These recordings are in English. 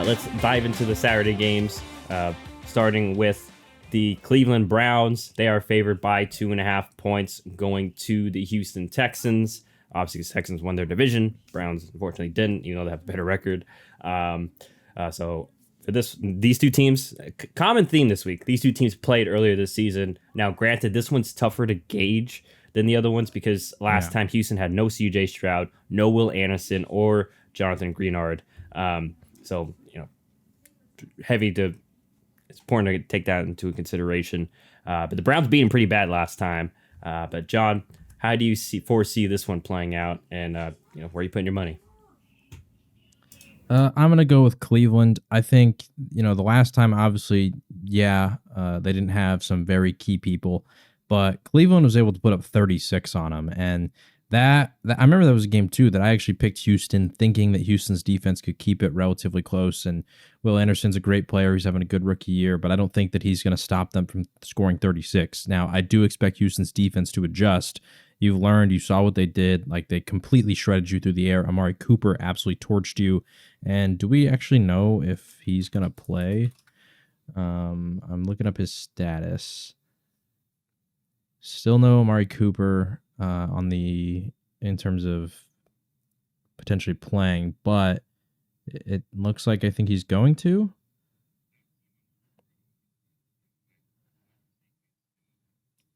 let's dive into the Saturday games, starting with the Cleveland Browns. They are favored by 2.5 points going to the Houston Texans. Obviously, the Texans won their division. Browns, unfortunately, didn't, even though they have a better record. So for these two teams, common theme this week. These two teams played earlier this season. Now, granted, this one's tougher to gauge than the other ones because last time Houston had no C.J. Stroud, no Will Anderson, or Jonathan Greenard. So, it's important to take that into consideration. But the Browns beat him pretty bad last time. But John, how do you foresee this one playing out, and where are you putting your money? I'm going to go with Cleveland. I think, the last time, obviously, they didn't have some very key people, but Cleveland was able to put up 36 on them. And that I remember that was a game, too, that I actually picked Houston, thinking that Houston's defense could keep it relatively close. And Will Anderson's a great player. He's having a good rookie year, but I don't think that he's going to stop them from scoring 36. Now, I do expect Houston's defense to adjust. You've learned, you saw what they did. Like, they completely shredded you through the air. Amari Cooper absolutely torched you. And do we actually know if he's going to play? I'm looking up his status. Still no Amari Cooper in terms of potentially playing, but it looks like I think he's going to.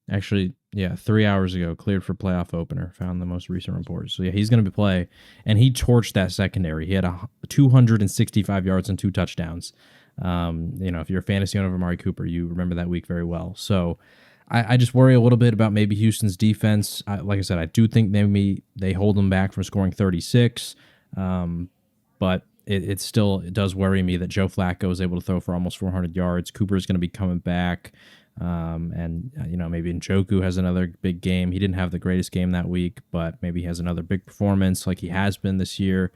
Actually, 3 hours ago, cleared for playoff opener. Found the most recent reports. So, he's going to play, and he torched that secondary. He had 265 yards and 2 touchdowns. If you're a fantasy owner of Amari Cooper, you remember that week very well. So, I just worry a little bit about maybe Houston's defense. Like I said, I do think they hold them back from scoring 36, but it does worry me that Joe Flacco was able to throw for almost 400 yards. Cooper is going to be coming back. Maybe Njoku has another big game. He didn't have the greatest game that week, but maybe he has another big performance like he has been this year.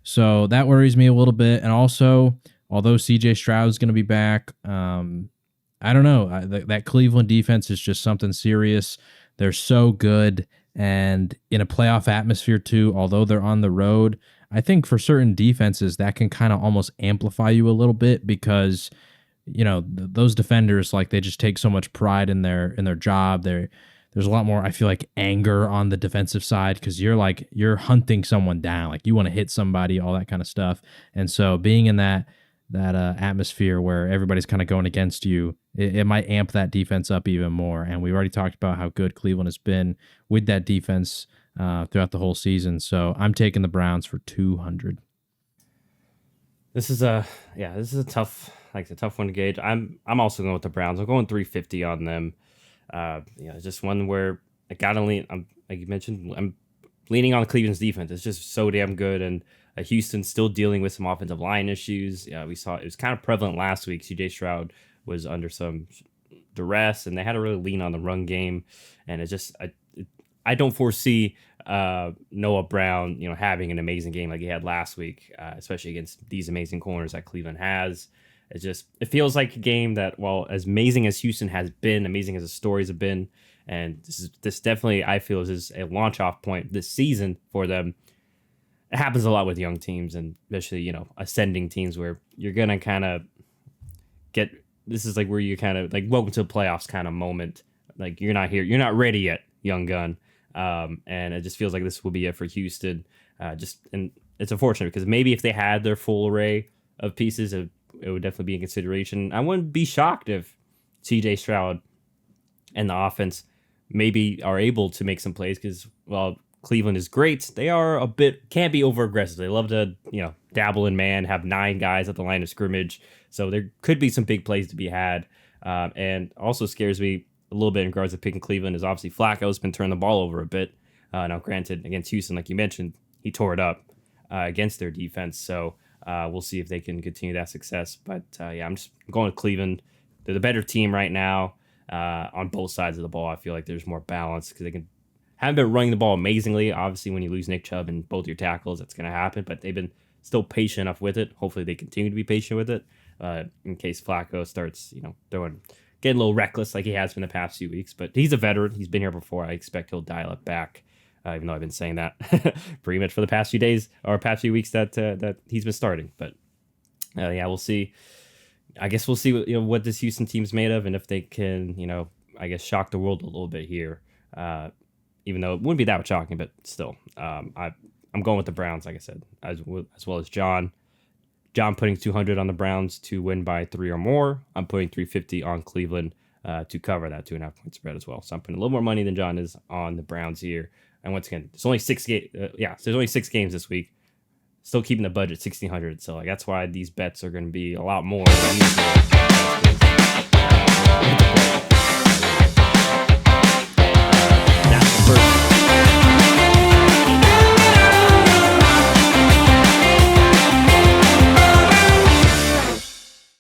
So that worries me a little bit. And also, although C.J. Stroud is going to be back, I don't know. That Cleveland defense is just something serious. They're so good. And in a playoff atmosphere too, although they're on the road, I think for certain defenses that can kind of almost amplify you a little bit because those defenders, like, they just take so much pride in their job. There's a lot more, I feel like, anger on the defensive side because you're hunting someone down, like you want to hit somebody, all that kind of stuff. And so being in that atmosphere where everybody's kind of going against you, it might amp that defense up even more. And we've already talked about how good Cleveland has been with that defense throughout the whole season. So I'm taking the Browns for 200. This is a tough one to gauge. I'm also going with the Browns. I'm going 350 on them. It's just one where I gotta lean. Like you mentioned, I'm leaning on Cleveland's defense. It's just so damn good, and Houston's still dealing with some offensive line issues. We saw it was kind of prevalent last week. C.J. Stroud was under some duress, and they had to really lean on the run game. And it's just I don't foresee Noah Brown, having an amazing game like he had last week, especially against these amazing corners that Cleveland has. It feels like a game that, while as amazing as Houston has been, amazing as the stories have been, and this definitely, I feel, is a launch off point this season for them. It happens a lot with young teams, and especially, ascending teams, where you're going to kind of this is like where you kind of like welcome to the playoffs kind of moment. Like, you're not here, you're not ready yet, young gun. And it just feels like this will be it for Houston. And it's unfortunate because maybe if they had their full array of pieces, it would definitely be in consideration. I wouldn't be shocked if C.J. Stroud and the offense maybe are able to make some plays because, while Cleveland is great, they are can't be over aggressive. They love to, dabble in man, have 9 guys at the line of scrimmage. So there could be some big plays to be had. And also scares me a little bit in regards to picking Cleveland is obviously Flacco's been turning the ball over a bit. Now, granted, against Houston, like you mentioned, he tore it up against their defense. So we'll see if they can continue that success. But I'm just going with Cleveland. They're the better team right now on both sides of the ball. I feel like there's more balance because they haven't been running the ball amazingly. Obviously, when you lose Nick Chubb and both your tackles, that's going to happen. But they've been still patient enough with it. Hopefully, they continue to be patient with it in case Flacco starts, getting a little reckless like he has been the past few weeks. But he's a veteran. He's been here before. I expect he'll dial it back. Even though I've been saying that pretty much for the past few days or past few weeks that he's been starting. But Yeah, we'll see. I guess we'll see what this Houston team's made of, and if they can, I guess shock the world a little bit here. Uh, Even though it wouldn't be that shocking, but still, I'm going with the Browns, like I said, as well as John. John putting 200 on the Browns to win by 3 or more. I'm putting 350 on Cleveland to cover that 2.5 point spread as well. So I'm putting a little more money than John is on the Browns here. And once again, there's only 6 games. So there's only 6 games this week. Still keeping the budget 1,600. So like that's why these bets are going to be a lot more than usual.